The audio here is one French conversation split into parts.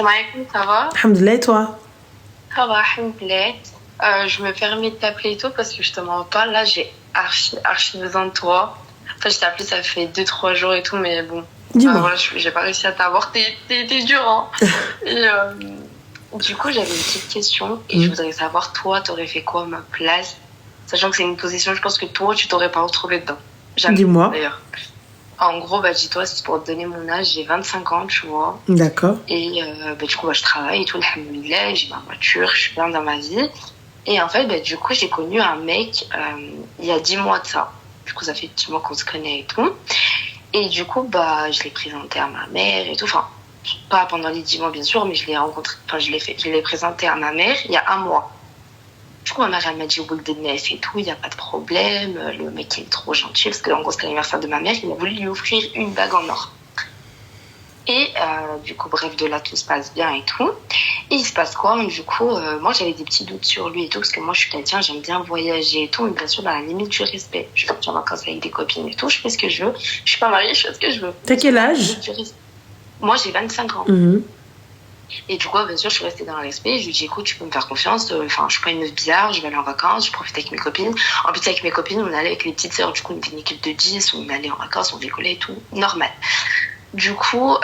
Salam, ça va? Alhamdoulilah, et toi? Ça va, alhamdoulilah. Je me permets de t'appeler et tout parce que je te mens pas. Là, j'ai archi besoin de toi. Enfin, je t'ai appelé, ça fait 2-3 jours et tout, mais bon. Dis-moi. Voilà, j'ai pas réussi à t'avoir. T'es dur, hein. Et du coup, j'avais une petite question et je voudrais savoir, toi, t'aurais fait quoi à ma place? Sachant que c'est une position, je pense que toi, tu t'aurais pas retrouvé dedans. Jamais, Dis-moi. d'ailleurs. En gros, dis-toi, c'est pour te donner mon âge, j'ai 25 ans, tu vois. D'accord. Et du coup, je travaille et tout, alhamdoulilah, j'ai ma voiture, je suis bien dans ma vie. Et en fait, du coup, j'ai connu un mec il y a 10 mois de ça. Du coup, ça fait 10 mois qu'on se connaît et tout. Et du coup, je l'ai présenté à ma mère et tout. Enfin, pas pendant les 10 mois, bien sûr, mais je l'ai rencontré, enfin, je l'ai présenté à ma mère il y a un mois. Du coup, ma mère, elle m'a dit au bout de Ness et tout, il n'y a pas de problème. Le mec, il est trop gentil parce que, en gros, c'était l'anniversaire de ma mère. Il a voulu lui offrir une bague en or. Et du coup, bref, de là, tout se passe bien et tout. Et il se passe quoi? Du coup, moi, j'avais des petits doutes sur lui et tout, parce que moi, je suis quelqu'un, j'aime bien voyager et tout, mais bien sûr, dans la limite du respect. Je vais partir en vacances avec des copines et tout, je fais ce que je veux. Je suis pas mariée, je fais ce que je veux. T'as quel âge? Moi, j'ai 25 ans. Et du coup, bien sûr, je suis restée dans le respect. Je lui ai dit, écoute, tu peux me faire confiance. Enfin, je suis pas une meuf bizarre, je vais aller en vacances, je profite avec mes copines. En plus, avec mes copines, on allait avec les petites sœurs. Du coup, on était une équipe de 10, on allait en vacances, on décollait et tout. Normal. Du coup,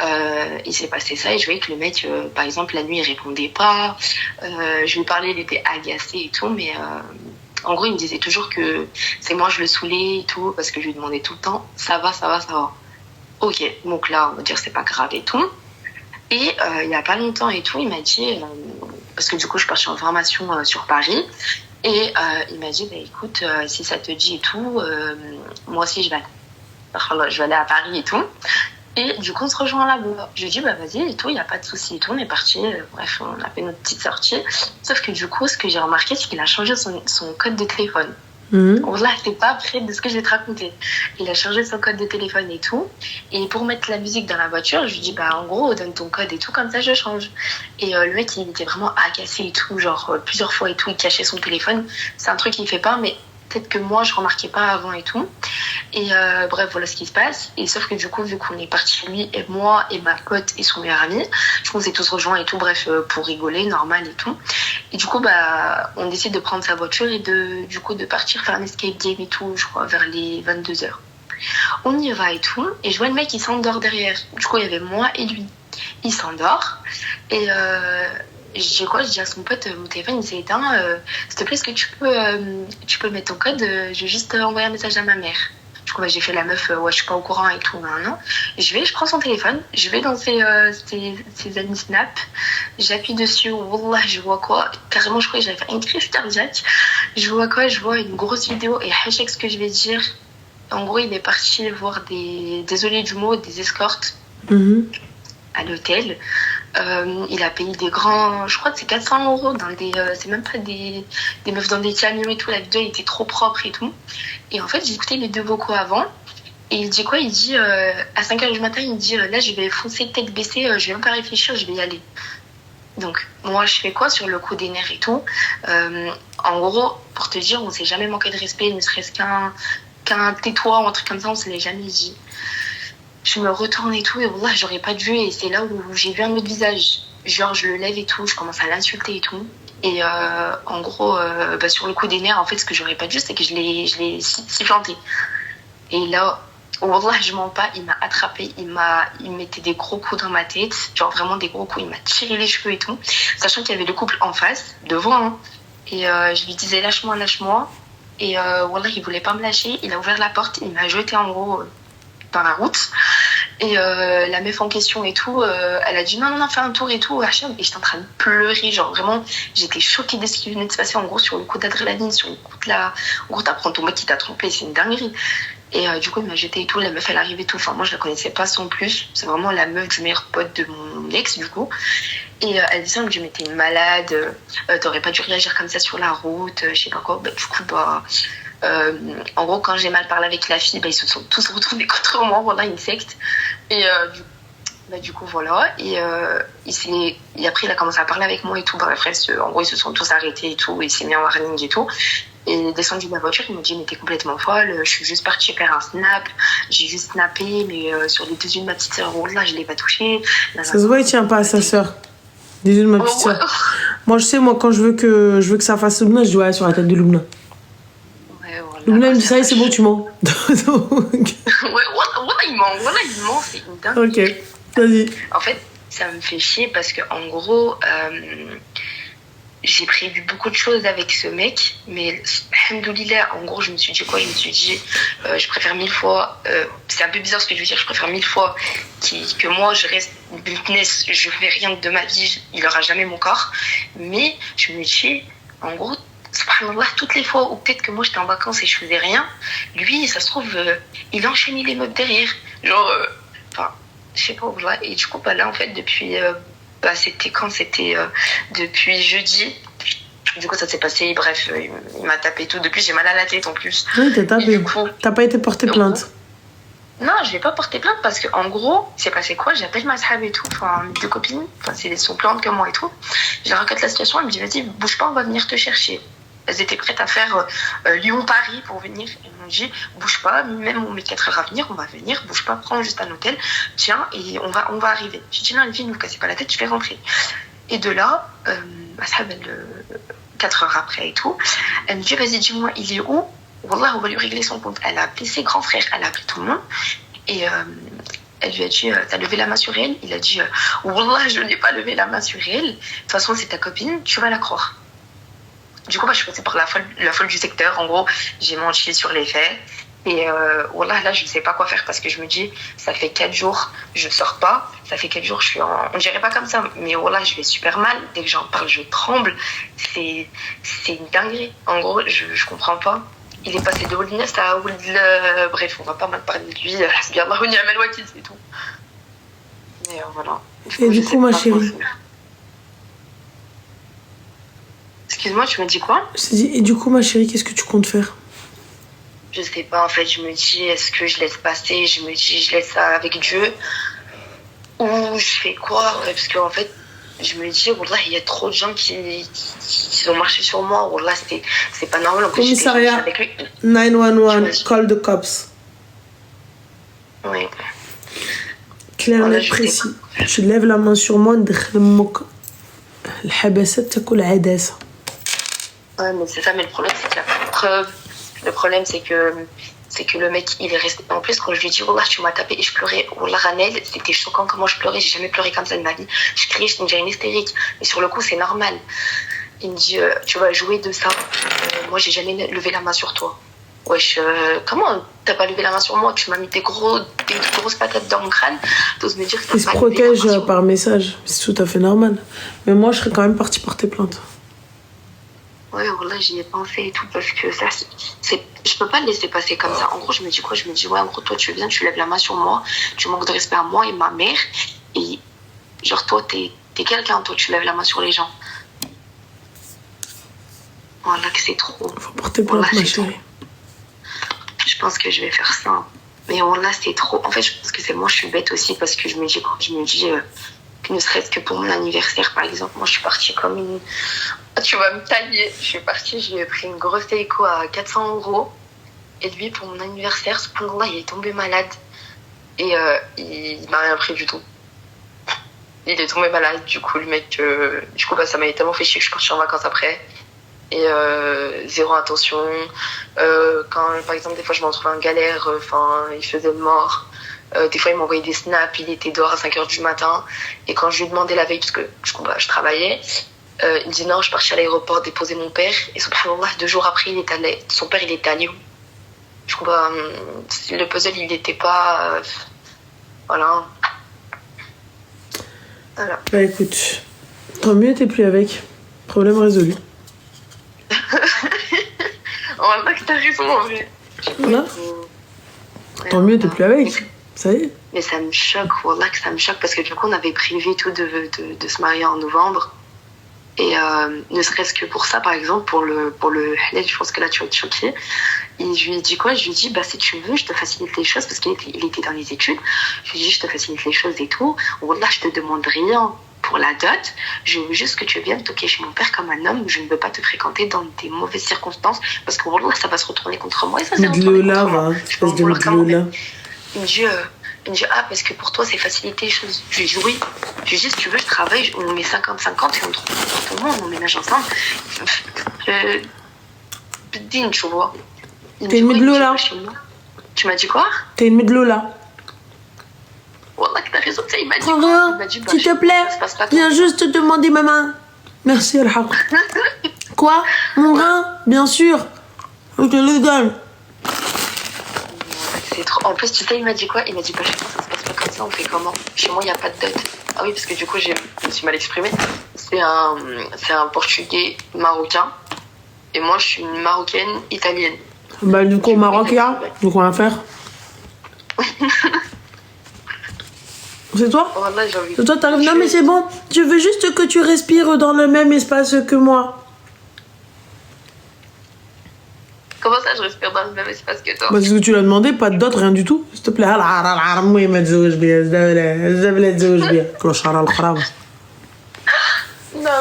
il s'est passé ça et je voyais que le mec, par exemple, la nuit, il répondait pas. Je lui parlais, il était agacé et tout, mais en gros, il me disait toujours que c'est moi, je le saoulais et tout, parce que je lui demandais tout le temps, ça va, ça va, ça va. Ok, donc là, on va dire c'est pas grave et tout. Et il y a pas longtemps et tout, il m'a dit, parce que du coup, je partais en formation sur Paris, et il m'a dit, écoute, si ça te dit et tout, moi aussi, je vais aller à Paris et tout. Et du coup, on se rejoint là-bas. Je lui ai dit, vas-y et tout, il n'y a pas de souci et tout, on est parti. Bref, on a fait notre petite sortie. Sauf que du coup, ce que j'ai remarqué, c'est qu'il a changé son code de téléphone. Là, c'est pas près de ce que je vais te raconter. Il a changé son code de téléphone et tout. Et pour mettre la musique dans la voiture, je lui dis, en gros, donne ton code et tout, comme ça, je change. Et le mec, il était vraiment agacé et tout, genre plusieurs fois et tout, il cachait son téléphone. C'est un truc qu'il fait pas, mais peut-être que moi, je remarquais pas avant et tout. Et bref, voilà ce qui se passe. Et sauf que du coup, vu qu'on est parti, lui et moi et ma pote et son meilleur ami, je pense qu'on s'est tous rejoints et tout, bref, pour rigoler, normal et tout. Et du coup, on décide de prendre sa voiture et de partir faire un escape game et tout, je crois, vers les 22h. On y va et tout, et je vois le mec, il s'endort derrière. Du coup, il y avait moi et lui. Il s'endort, et je dis à son pote, mon téléphone, il s'est éteint, s'il te plaît, est-ce que tu peux mettre ton code, je vais juste envoyer un message à ma mère. Du coup, j'ai fait la meuf, je suis pas au courant et tout, non. Je prends son téléphone, je vais dans ses amis Snap, j'appuie dessus, wallah, je vois quoi? Carrément, je crois que j'avais fait une crise cardiaque. Je vois quoi? Je vois une grosse vidéo et hashtag ce que je vais dire. En gros, il est parti voir désolé du mot, des escortes à l'hôtel. Il a payé des grands, je crois que c'est 400 € dans c'est même pas des meufs dans des camions et tout. La vidéo était trop propre et tout. Et en fait, j'ai écouté les 2 vocaux avant. Et il dit quoi? Il dit, à 5h du matin, il dit, là, je vais foncer tête baissée, je vais même pas réfléchir, je vais y aller. Donc, moi, je fais quoi sur le coup des nerfs et tout? En gros, pour te dire, on s'est jamais manqué de respect, ne serait-ce qu'un tais-toi ou un truc comme ça, on se l'est jamais dit. Je me retourne et tout, et voilà, j'aurais pas dû, et c'est là où j'ai vu un autre visage. Genre, je le lève et tout, je commence à l'insulter et tout. Et en gros, sur le coup des nerfs, en fait, ce que j'aurais pas dû, c'est que je l'ai sifflanté. Et là, wallah, je mens pas, il m'a attrapé, il mettait des gros coups dans ma tête, genre vraiment des gros coups, il m'a tiré les cheveux et tout, sachant qu'il y avait le couple en face, devant, hein. Et je lui disais, lâche-moi, lâche-moi. Et wallah, il voulait pas me lâcher, il a ouvert la porte, il m'a jeté en gros dans la route. Et la meuf en question et tout, elle a dit non, fais un tour et tout, Hacham. Et j'étais en train de pleurer, genre vraiment, j'étais choquée de ce qui venait de se passer, en gros, sur le coup d'adrénaline, sur le coup de la. En gros, t'apprends ton mec qui t'a trompé, c'est une dinguerie. Et du coup, il m'a jeté et tout, la meuf, elle arrivait et tout. Enfin, moi, je la connaissais pas sans plus. C'est vraiment la meuf du meilleur pote de mon ex, du coup. Et elle disait que je m'étais une malade, t'aurais pas dû réagir comme ça sur la route, je sais pas quoi. Du coup, en gros, quand j'ai mal parlé avec la fille, ils se sont tous retournés contre moi, voilà, une secte. Et du coup, voilà. Et après, il a commencé à parler avec moi et tout. Bref, en gros, ils se sont tous arrêtés et tout. Il s'est mis en warning et tout. Et il est descendu de la voiture, il m'a dit, mais t'es complètement folle, je suis juste partie faire un snap, j'ai juste snappé, mais sur les 2 yeux de ma petite sœur, là, je l'ai pas touchée. Ça se voit, il tient pas à sa sœur. Désolée, ma petite soeur. Moi, je sais, quand je veux que ça fasse Loubna, je dis ouais, sur la tête de Loubna. Ouais, voilà. Loubna, elle me dit ça et c'est bon, tu mens. Donc... ouais, voilà, il ment, c'est une dingue. Ok, vas-y. En fait, ça me fait chier parce que, en gros, j'ai prévu beaucoup de choses avec ce mec, mais alhamdoulilah, en gros, je me suis dit quoi? Je me suis dit, je préfère 1000 fois, c'est un peu bizarre ce que je veux dire, je préfère 1000 fois que moi, je reste business, je fais rien de ma vie, il aura jamais mon corps. Mais je me dis, en gros, subhanallah, toutes les fois où peut-être que moi j'étais en vacances et je faisais rien, lui, ça se trouve, il enchaînait les meufs derrière. Genre, je sais pas, voilà. Et du coup, là, en fait, depuis. C'était quand? C'était depuis jeudi. Du coup, ça s'est passé. Bref, il m'a tapé tout. Depuis, j'ai mal à la tête en plus. Oui, t'as tapé. T'as pas été porté plainte? Non, je vais pas porter plainte parce que, en gros, c'est passé quoi? J'appelle ma sahab et tout, mes deux copines. Elles sont plus grandes que moi et tout. Je leur raconte la situation. Elles me disent, vas-y, bouge pas, on va venir te chercher. Elles étaient prêtes à faire Lyon-Paris pour venir. Elles m'ont dit, bouge pas, même on met 4 heures à venir, on va venir, bouge pas, prends juste un hôtel, tiens, et on va arriver. J'ai dit, non, les filles, ne vous cassez pas la tête, je vais rentrer. Et de là, ma sahab, 4 heures après et tout, elle me dit, vas-y, dis-moi, il est où? Wallah, on va lui régler son compte. Elle a appelé ses grands frères, elle a appelé tout le monde, et elle lui a dit, t'as levé la main sur elle? Il a dit, Wallah, je n'ai pas levé la main sur elle. De toute façon, c'est ta copine, tu vas la croire. Du coup, je suis passée par la folle du secteur. En gros, j'ai menti sur les faits. Et voilà, là, je ne sais pas quoi faire parce que je me dis, ça fait 4 jours, je ne sors pas. Ça fait 4 jours, je suis en... On ne dirait pas comme ça, mais voilà, je vais super mal. Dès que j'en parle, je tremble. C'est une dinguerie. En gros, je ne comprends pas. Il est passé de Old Nest à Old... Bref, on ne va pas mal parler de lui. C'est tout. Mais voilà. Et du coup, ma chérie... Excuse-moi, tu m'as dit quoi? Je t'ai dit, et du coup, ma chérie, qu'est-ce que tu comptes faire? Je sais pas, en fait, je me dis, est-ce que je laisse passer? Je me dis, je laisse ça avec Dieu? Ou je fais quoi? Parce qu'en fait, je me dis, wallah, il y a trop de gens qui ont marché sur moi. Wallah, c'est pas normal. En plus, commissariat 911, call the cops. Oui. Clair et précis. Tu lèves la main sur moi, ouais, mais c'est ça, mais le problème, c'est qu'il n'y a pas de preuve. Le problème, c'est que le mec, il est resté. En plus, quand je lui ai dit, Wallah, tu m'as tapé et je pleurais, Wallah, Ranel, c'était choquant comment je pleurais. J'ai jamais pleuré comme ça de ma vie. Je criais, je me disais une hystérique. Mais sur le coup, c'est normal. Il me dit, tu vas jouer de ça. Moi, j'ai jamais levé la main sur toi. Wesh, comment t'as pas levé la main sur moi? Tu m'as mis des grosses patates dans mon crâne. T'oses me dire que t'as pas levé la main sur moi. Il se protège par message. C'est tout à fait normal. Mais moi, je serais quand même partie porter plainte. Ouais, voilà, j'y ai pensé et tout, parce que ça, je peux pas le laisser passer comme ça. En gros, je me dis quoi? Je me dis, ouais, en gros, toi, tu viens, tu lèves la main sur moi, tu manques de respect à moi et ma mère, et genre, toi, t'es quelqu'un, toi, tu lèves la main sur les gens. Voilà, que c'est trop. Faut porter plainte, ma chérie. Je pense que je vais faire ça. Mais voilà, c'est trop. En fait, je pense que c'est moi, je suis bête aussi, parce que je me dis, que ne serait-ce que pour mon anniversaire, par exemple, moi, je suis partie comme une... Tu vas me tailler. Je suis partie, j'ai pris une grosse écho à 400 €. Et lui, pour mon anniversaire, subhanallah, il est tombé malade. Et il m'a rien pris du tout. Il est tombé malade, du coup, le mec... du coup, ça m'a tellement fait chier que je suis partie en vacances après. Et zéro attention. Quand, par exemple, des fois, je m'en trouvais en galère, il faisait mort. Des fois, il m'envoyait des snaps, il était dehors à 5h du matin. Et quand je lui demandais la veille, parce que je travaillais, il me dit non, je suis partie à l'aéroport déposer mon père. Et subhanallah, 2 jours après, son père, il était à Lyon. Du coup, le puzzle, il n'était pas... voilà. Bah écoute, tant mieux, t'es plus avec. Problème résolu. On va pas que t'as raison, en vrai. Voilà. Tant mieux, t'es plus avec. Ça y est. Mais ça me choque, voilà que ça me choque, parce que du coup, on avait prévu tout de se marier en novembre. Et ne serait-ce que pour ça, par exemple, pour le halal, je pense que là, tu vas être choquée. Et je lui ai dit quoi? Je lui ai dit, si tu veux, je te facilite les choses, parce qu'il était dans les études. Je lui ai dit, je te facilite les choses et tout. Wallah, je te demande rien pour la dot. Je veux juste que tu viennes toquer chez mon père comme un homme. Je ne veux pas te fréquenter dans des mauvaises circonstances, parce que wallah, ça va se retourner contre moi. Et ça, c'est de l'eau là, va. Je peux en vouloir quand même. Il me dit, Il me dit, ah, parce que pour toi, c'est faciliter les choses. Je lui ai dit, oui. Je lui ai dit, si tu veux, je travaille, on met 50-50 et on trouve un appartement, on emménage ensemble. Digne, tu vois. T'es une Medlola. Tu m'as dit quoi? T'es une Medlola. Wallah, que t'as raison, tu sais, il m'a dit quoi? Il m'a dit, s'il te plaît, viens juste te demander ma main. Merci, Al-Haq. Quoi? Mon rein? Bien sûr. Je te le donne. C'est trop. En plus, tu sais, il m'a dit quoi? Il m'a dit, bah, chez moi, ça se passe pas comme ça, on fait comment? Chez moi, il n'y a pas de dot. Ah oui, parce que du coup, je me suis mal exprimée. C'est un Portugais marocain. Et moi, je suis une Marocaine italienne. Bah, du coup, au Maroc, il y a. Donc, on va faire. C'est toi? Wallah, j'ai envie. C'est toi, t'arrives. Non, mais c'est bon. Je veux juste que tu respires dans le même espace que moi. Comment ça, je respire dans le même espace que toi? Parce que tu l'as demandé, pas de dot, rien du tout. S'il te plaît. Non,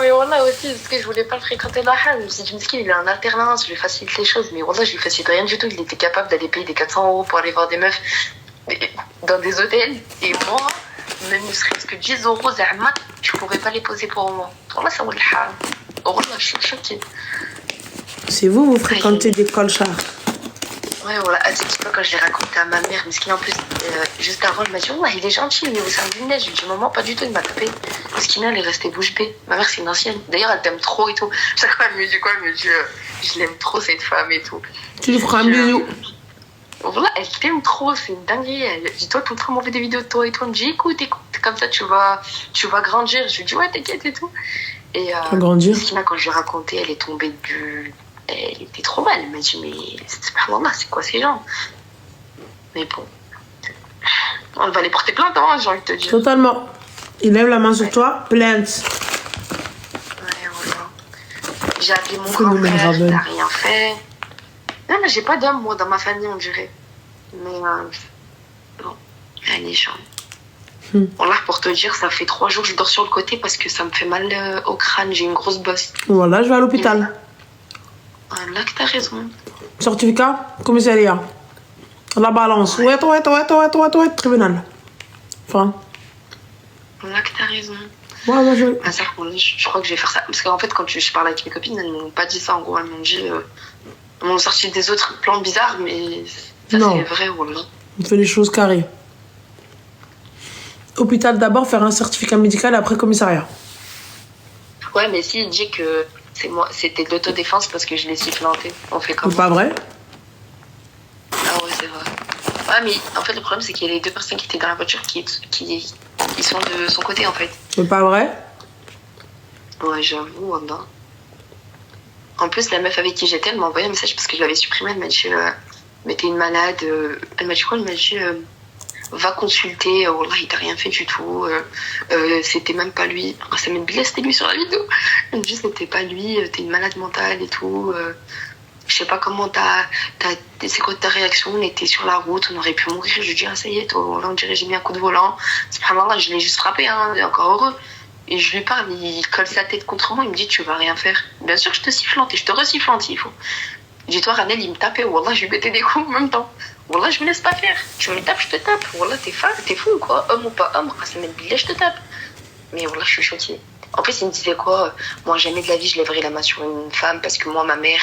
mais Wallah aussi, parce que je voulais pas le fréquenter la halle. Je me suis dit, Miskin, il est en alternance, je lui facilite les choses. Mais Wallah, je lui facilite rien du tout. Il était capable d'aller payer des 400 € pour aller voir des meufs dans des hôtels. Et moi, même ne serait-ce que 10 €, Zahma, je pourrais pas les poser pour moi. Wallah, ça vaut le haram. Wallah, je suis choquée. C'est vous fréquentez des colchards. Ouais, voilà. C'est pas quand je l'ai raconté à ma mère, mais ce qui en plus, juste avant, elle m'a dit, ouais, il est gentil, mais au sein du nez. Je lui ai dit, maman, pas du tout, il m'a tapé. Parce qu'il elle est restée bouche bée. Ma mère, c'est une ancienne. D'ailleurs, elle t'aime trop et tout. Chaque fois, elle me dit quoi? Elle me dit, je l'aime trop, cette femme et tout. Tu lui feras un bisou. Voilà, elle t'aime trop, c'est une dinguerie. Elle dit, toi, tout le temps, on fait des vidéos de toi et tout. Elle me dit, écoute, comme ça, tu vas grandir. Je lui dis, ouais, t'inquiète et tout. Et grandir. Quand je lui ai raconté, elle est tombée Elle était trop mal. Elle m'a dit, mais c'est quoi ces gens? Mais bon. On va les porter plainte, hein, j'ai envie de te dire. Totalement. Il lève la main sur toi, plainte. Ouais, voilà. J'ai appelé mon grand-frère, il n'a rien fait. Non, mais j'ai pas d'homme, moi, dans ma famille, on dirait. Mais bon, elle est chiante. Voilà, pour te dire, ça fait 3 jours que je dors sur le côté parce que ça me fait mal au crâne. J'ai une grosse bosse. Voilà, je vais à l'hôpital. Là que t'as raison. Certificat, commissariat. La balance. Ouais, tribunal. Enfin. Là que t'as raison. Ouais, moi je crois que je vais faire ça. Parce qu'en fait, quand je parlais avec mes copines, elles m'ont pas dit ça. En gros, elles m'ont dit. Elles m'ont sorti des autres plans bizarres, mais ça c'est vrai ou non. On fait les choses carrées. Hôpital d'abord, faire un certificat médical, après commissariat. Ouais, mais s'il dit que c'était de l'autodéfense parce que je l'ai supplanté. On fait comme ça. C'est pas vrai? Ah ouais, c'est vrai. Ouais, mais en fait, le problème, c'est qu'il y a les 2 personnes qui étaient dans la voiture qui sont de son côté, en fait. C'est pas vrai? Ouais, j'avoue, Wanda. En plus, la meuf avec qui j'étais, elle m'a envoyé un message parce que je l'avais supprimé. Elle m'a dit, mais t'es une malade. Elle m'a dit quoi? Elle m'a dit, va consulter. Wallah, il t'a rien fait du tout. C'était même pas lui. Ça m'a dit, c'était lui sur la vidéo. Elle me dit, c'était pas lui. T'es une malade mentale et tout. Je sais pas comment c'est quoi ta réaction? On était sur la route, on aurait pu mourir. Je lui dis, ah, ça y est, toi, là, on dirait j'ai mis un coup de volant. Subhanallah, je l'ai juste frappé, hein, encore heureux. Et je lui parle, il colle sa tête contre moi, il me dit, tu vas rien faire. Bien sûr, je te sifflante et je te resifflante s'il faut. Dis-toi, Ranel, il me tapait, Wallah, je lui mettais des coups en même temps. Wallah, je me laisse pas faire. Tu me tapes, je te tape. Wallah, t'es fou ou quoi? Homme ou pas homme, ça met le billet, je te tape. Mais Wallah, je suis choquée. En plus, il me disait quoi? Moi, jamais de la vie, je lèverai la main sur une femme parce que moi, ma mère,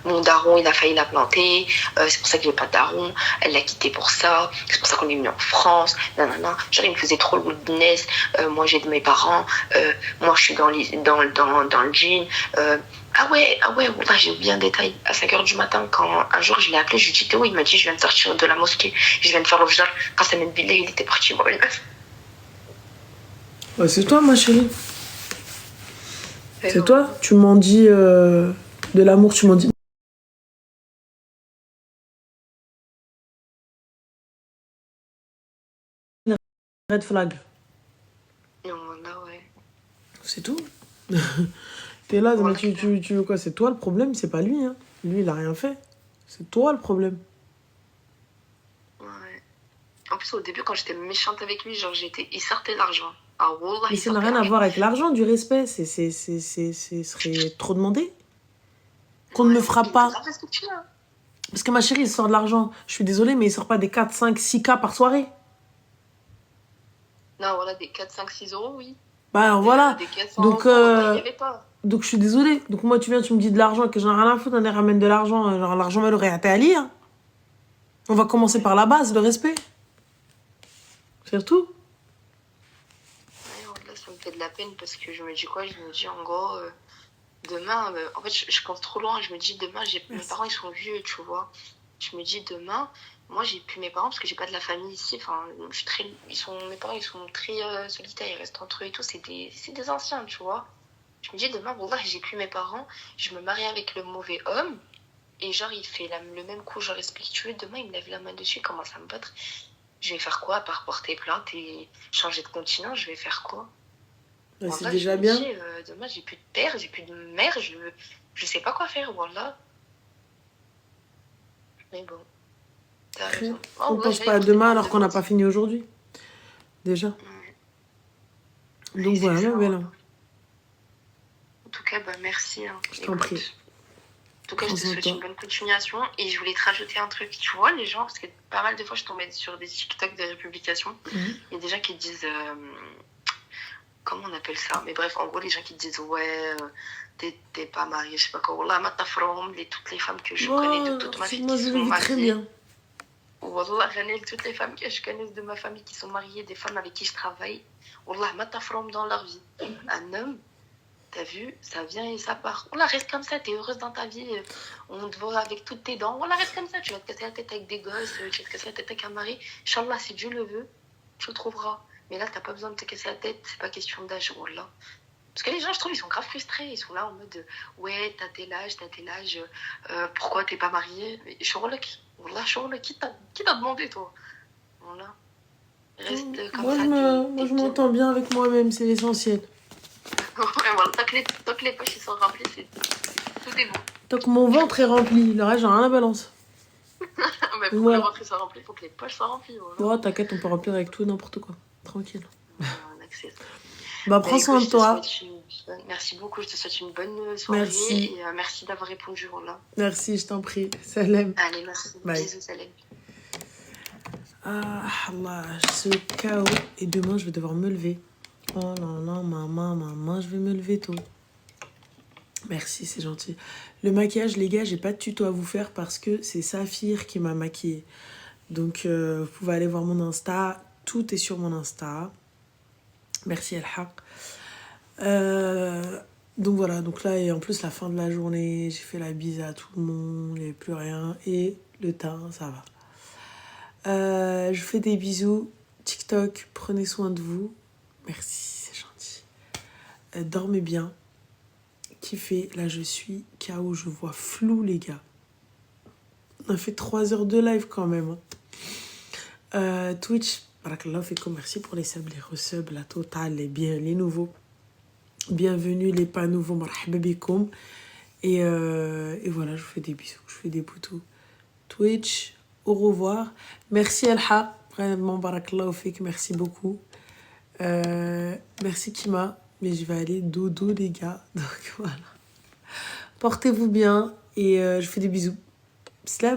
mon daron, il a failli la planter. C'est pour ça que j'ai pas de daron. Elle l'a quitté pour ça. C'est pour ça qu'on est venu en France. Non. Genre, il me faisait trop le business. Moi, j'ai de mes parents. Moi, je suis dans le jean. Ah ouais, là, j'ai oublié un détail. À 5h du matin, quand un jour je l'ai appelé, je lui ai dit, Théo, il m'a dit, je viens de sortir de la mosquée. Je viens de faire l'objet. Quand ça m'a billet, il était parti voir une meuf. Ouais, c'est toi, ma chérie. C'est toi. Tu m'en dis de l'amour, tu m'en dis. Red flag. Non, là, ouais. C'est tout. T'es là, mais tu veux quoi? C'est toi le problème, c'est pas lui. Hein. Lui, il a rien fait. C'est toi le problème. Ouais. En plus, au début, quand j'étais méchante avec lui, genre, il sortait l'argent. Ah, wallah, mais ça n'a rien à voir avec l'argent, du respect. Ce serait trop demandé. Qu'on ne me frappe pas. Parce que ma chérie, il sort de l'argent. Je suis désolée, mais il sort pas des 4, 5, 6 cas par soirée. Non, voilà, des 4, 5, 6 euros, oui. Bah alors voilà. Des 400 Donc, euros, il n'y avait pas. Donc je suis désolée. Donc moi, tu viens, tu me dis de l'argent, que j'en ai rien à foutre, on ramène de l'argent. Genre, l'argent, elle aurait été à lire. Hein. On va commencer par la base, le respect. C'est tout. Ouais, là, ça me fait de la peine parce que je me dis quoi? Je me dis, en gros, demain, en fait, je pense trop loin. Je me dis, demain, mes parents, ils sont vieux, tu vois. Je me dis, demain, moi, j'ai plus mes parents parce que j'ai pas de la famille ici. Enfin, je suis mes parents, ils sont très solitaires, ils restent entre eux et tout. C'est des anciens, tu vois. Je me dis, demain, bon, là, j'ai plus mes parents. Je me marie avec le mauvais homme. Et genre, il fait le même coup, genre respectueux. Demain, il me lève la main dessus, il commence à me battre. Je vais faire quoi à part porter plainte et changer de continent? Je vais faire quoi? Ouais, c'est déjà bien. Demain, j'ai plus de père, j'ai plus de mère, je sais pas quoi faire, voilà. Mais bon. T'as raison. On pense pas à demain alors qu'on n'a pas fini aujourd'hui. Déjà. Donc voilà, ma belle. En tout cas, bah, merci. Hein. Je t'en prie. En tout cas, je te souhaite une bonne continuation. Et je voulais te rajouter un truc. Tu vois, les gens, parce que pas mal de fois, je tombais sur des TikTok, des publications. Il y a des gens qui disent... comment on appelle ça? Mais bref, en gros, les gens qui disent, ouais, t'es pas mariée, je sais pas quoi. Wallah, ma tafrom, toutes les femmes que je connais de toute ma vie qui sont mariées. Très bien. Wallah, toutes les femmes que je connais de ma famille qui sont mariées, des femmes avec qui je travaille. Wallah, ma tafrom dans leur vie. Un homme, t'as vu, ça vient et ça part. Wallah, reste comme ça, t'es heureuse dans ta vie. On te voit avec toutes tes dents. Wallah, reste comme ça, tu vas te casser la tête avec des gosses, tu vas te casser la tête avec un mari. Inch'Allah, si Dieu le veut, tu le trouveras. Mais là, t'as pas besoin de te casser la tête, c'est pas question d'âge, wallah. Parce que les gens, je trouve, ils sont grave frustrés. Ils sont là en mode, ouais, t'as tel âge, pourquoi t'es pas mariée? Mais wallah, qui t'a demandé, toi? Voilà. Reste comme ça. Moi, je m'entends bien avec moi-même, c'est l'essentiel. Voilà, tant que les poches ils sont remplies, tout est bon. Tant que mon ventre est rempli, le reste, j'ai rien à balance. Mais pour que le ventre soit rempli, il faut que les poches soient remplies. Voilà. Ouais, t'inquiète, on peut remplir avec tout et n'importe quoi. Tranquille. Bah, prends soin de toi. Merci beaucoup, je te souhaite une bonne soirée. Merci. Et merci d'avoir répondu. Voilà. Merci, je t'en prie. Salam. Allez, merci. Bye. Bisous, salam. Ah, Allah, ce chaos. Et demain, je vais devoir me lever. Oh non, non, maman, je vais me lever tôt. Merci, c'est gentil. Le maquillage, les gars, j'ai pas de tuto à vous faire parce que c'est Saphir qui m'a maquillée. Donc, vous pouvez aller voir mon Insta. Tout est sur mon Insta. Merci, El-Haq. Donc voilà, donc là, et en plus, la fin de la journée, j'ai fait la bise à tout le monde, il n'y avait plus rien. Et le teint, ça va. Je vous fais des bisous. TikTok, prenez soin de vous. Merci, c'est gentil. Dormez bien. Kiffez. Là, je suis KO, je vois flou, les gars. On a fait 3 heures de live quand même. Hein. Twitch, barakallah fikum, merci pour les subs, les resubs, la totale, les nouveaux. Bienvenue, les pas nouveaux, marhaba bikoum. Et voilà, je vous fais des bisous, je vous fais des boutous. Twitch, au revoir. Merci Elha, vraiment barakallah fik, merci beaucoup. Merci Kima, mais je vais aller dodo les gars. Donc voilà. Portez-vous bien et je vous fais des bisous. Salam.